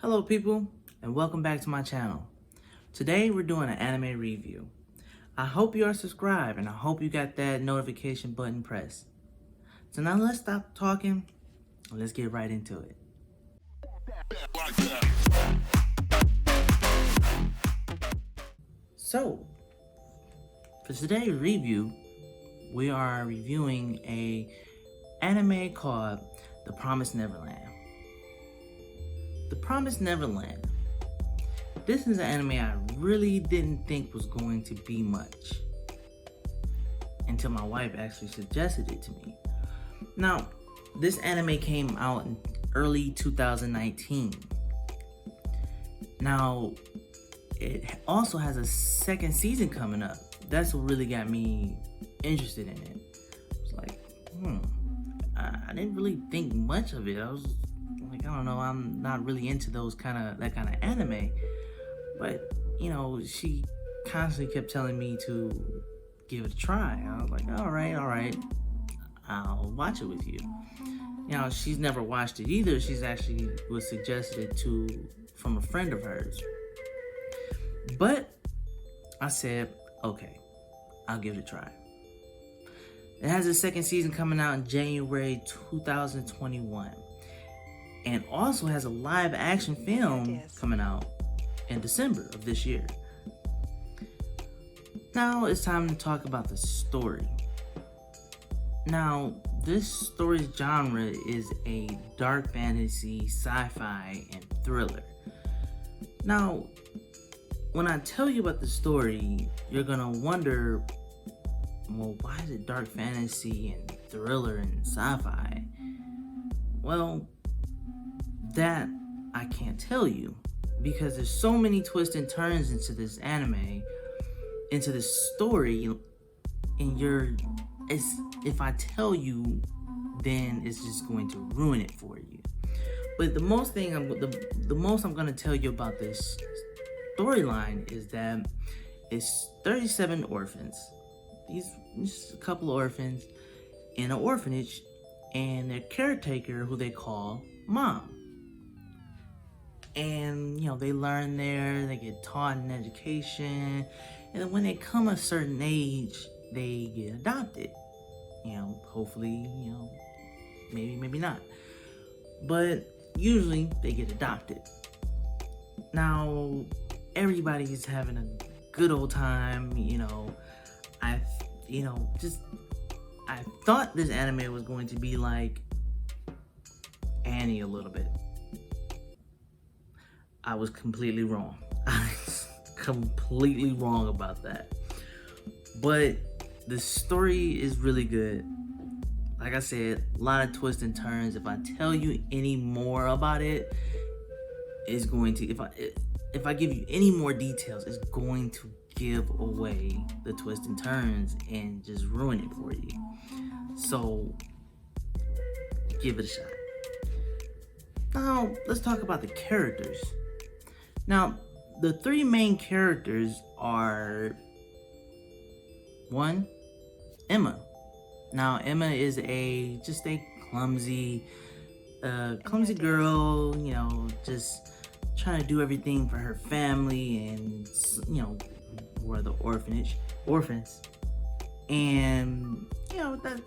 Hello people, and welcome back to my channel. Today we're doing an anime review. I hope you are subscribed and I hope you got that notification button pressed. So now let's stop talking and let's get right into it. So, for today's review, we are reviewing a anime called The Promised Neverland. The Promised Neverland. This is an anime I really didn't think was going to be much until my wife actually suggested it to me. Now, this anime came out in early 2019. Now, it also has a second season coming up. That's what really got me interested in it. It's like, I didn't really think much of it. I was like, I don't know, I'm not really into that kind of anime. But, she constantly kept telling me to give it a try. I was like, all right, I'll watch it with you. She's never watched it either. She's actually was suggested from a friend of hers. But I said, okay, I'll give it a try. It has a second season coming out in January 2021. And also has a live action film coming out in December of this year. Now it's time to talk about the story. Now, this story's genre is a dark fantasy, sci-fi, and thriller. Now, when I tell you about the story, you're gonna wonder, well, why is it dark fantasy and thriller and sci-fi? Well, that I can't tell you because there's so many twists and turns into this anime, into this story, and if I tell you, then it's just going to ruin it for you. But the most I'm going to tell you about this storyline is that it's 37 orphans. Just a couple of orphans in an orphanage, and their caretaker, who they call Mom. And they learn there, they get taught an education, and then when they come a certain age, they get adopted. Hopefully, maybe not, but usually they get adopted. Now everybody's having a good old time. I thought this anime was going to be like Annie a little bit. I was completely wrong. I was completely wrong about that. But the story is really good. Like I said, a lot of twists and turns. If I tell you any more about it, it's going to, if I give you any more details, it's going to give away the twists and turns and just ruin it for you. So give it a shot. Now, let's talk about the characters. Now, the three main characters are, one, Emma. Now, Emma is just a clumsy girl, just trying to do everything for her family and, we're the orphans. And, that's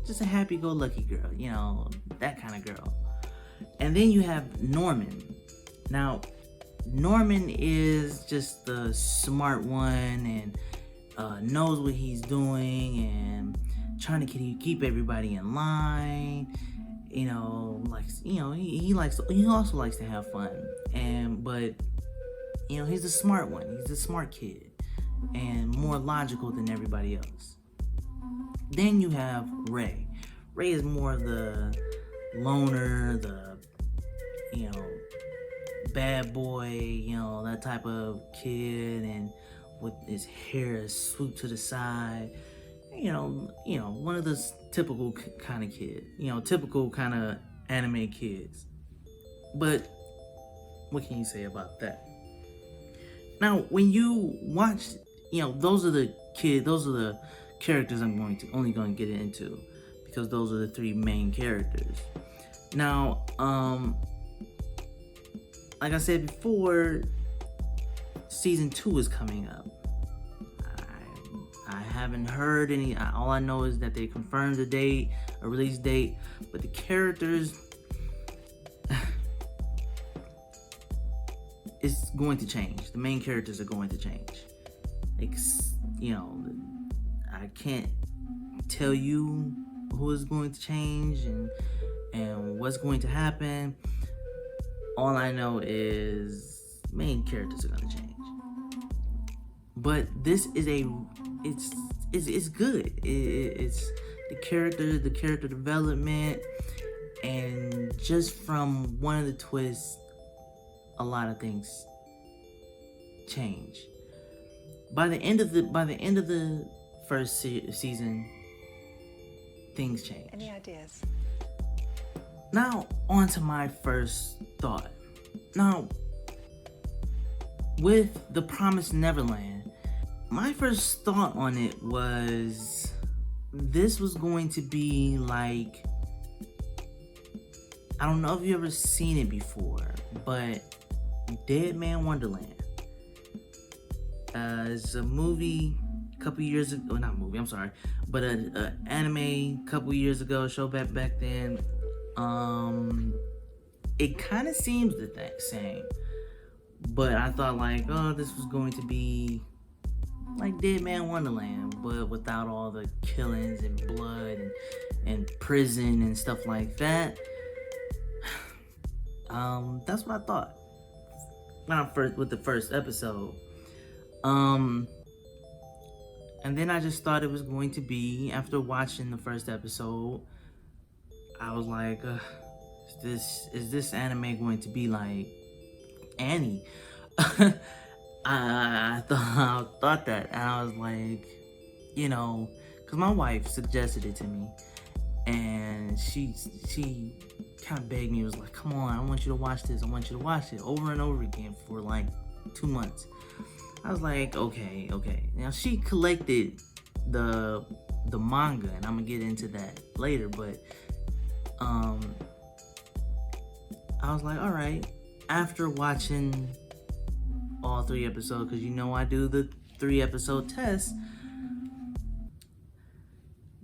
just a happy-go-lucky girl, that kind of girl. And then you have Norman. Now, Norman is just the smart one and knows what he's doing and trying to keep everybody in line. He also likes to have fun. But he's the smart one. He's the smart kid and more logical than everybody else. Then you have Ray. Ray is more the loner, the bad boy, that type of kid, and with his hair swooped to the side, one of those typical kind of kid, typical kind of anime kids. But what can you say about that? Now, when you watch, those are the characters I'm only going to get into, because those are the three main characters. Now, like I said before, season 2 is coming up. I haven't heard any. All I know is that they confirmed a date, a release date, but the characters is going to change. The main characters are going to change. Like, you know, I can't tell you who is going to change and what's going to happen. All I know is main characters are going to change. But this is it's good. It's the character development, and just from one of the twists, a lot of things change. By the end of the first season, things change. Any ideas? Now, on to my first thought. Now, with The Promised Neverland, my first thought on it was this was going to be like, I don't know if you've ever seen it before, but Dead Man Wonderland. It's a movie a couple years ago, not movie, I'm sorry, but an anime a couple years ago, show back then. It kind of seems the same, but I thought like, oh, this was going to be like Dead Man Wonderland, but without all the killings and blood and prison and stuff like that. That's what I thought with the first episode. And then I just thought it was going to be, after watching the first episode, I was like, is this anime going to be like Annie? I thought that, and I was like, you know, because my wife suggested it to me, and she kind of begged me, was like, come on, I want you to watch this, over and over again for like 2 months. I was like, okay. Now she collected the manga, and I'm gonna get into that later, but I was like, all right. After watching all 3 episodes, because you know I do the 3-episode test,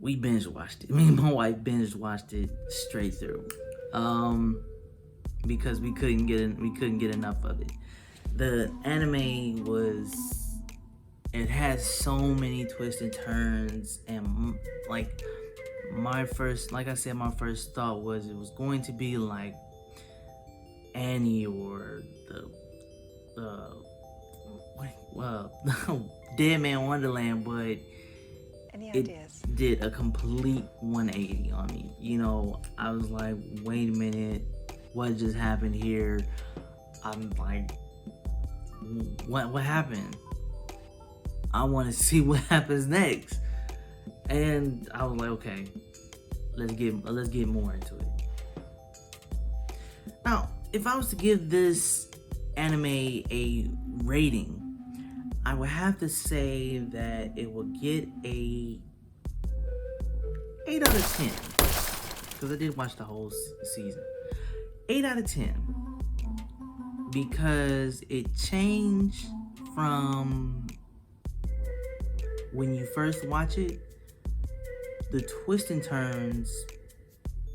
we binge watched it. Me and my wife binge watched it straight through, because we couldn't get enough of it. The anime it has so many twists and turns, and like my first thought was it was going to be like Annie or Dead Man Wonderland, but ideas? Did a complete 180 on me. You know, I was like, wait a minute, what just happened here? I'm like, what happened? I want to see what happens next. And I was like, okay, let's get more into it. Now, if I was to give this anime a rating, I would have to say that it will get a 8 out of 10, because I did watch the whole season. 8 out of 10, because it changed from when you first watch it. The twists and turns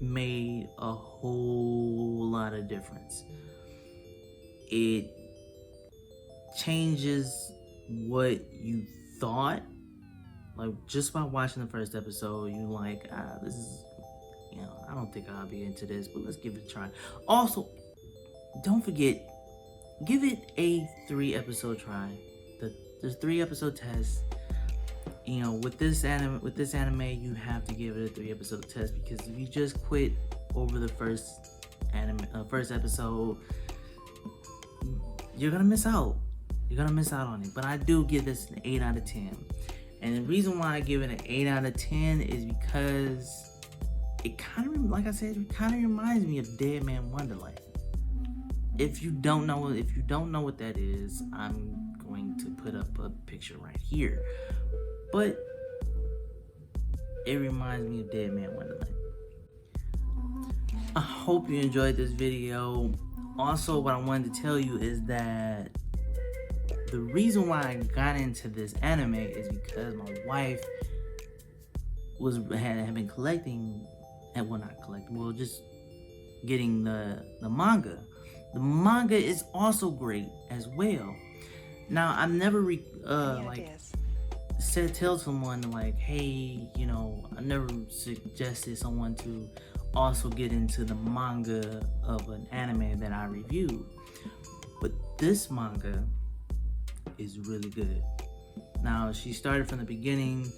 made a whole lot of difference. It changes what you thought. Like, just by watching the first episode, you like, this is, you know, I don't think I'll be into this, but let's give it a try. Also, don't forget, give it a 3-episode try. The 3-episode test. You know, with this anime, you have to give it a 3-episode test, because if you just quit over the first episode, you're gonna miss out. You're gonna miss out on it. But I do give this an 8 out of 10. And the reason why I give it an 8 out of 10 is because it kind of, like I said, it kind of reminds me of Dead Man Wonderland. If you don't know what that is, I'm going to put up a picture right here. But it reminds me of Dead Man Wonderland. I hope you enjoyed this video. Also, what I wanted to tell you is that the reason why I got into this anime is because my wife had been collecting, and well, not collecting, well, just getting the manga. The manga is also great as well. Now, I've never tell someone like, hey, I never suggested someone to also get into the manga of an anime that I reviewed. But this manga is really good. Now, she started from the beginning,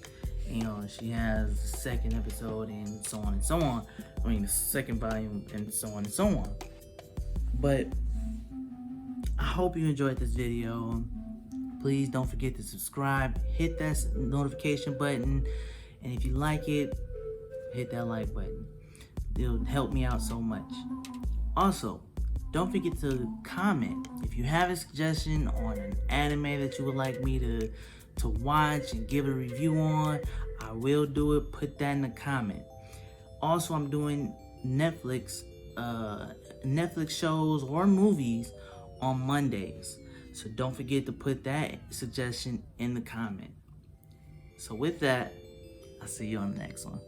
she has the second episode and so on and so on. I mean, the second volume and so on and so on. But I hope you enjoyed this video. Please don't forget to subscribe, hit that notification button, and if you like it, hit that like button. It'll help me out so much. Also, don't forget to comment if you have a suggestion on an anime that you would like me to watch and give a review on. I will do it. Put that in the comment. Also, I'm doing Netflix shows or movies on Mondays. So don't forget to put that suggestion in the comment. So with that, I'll see you on the next one.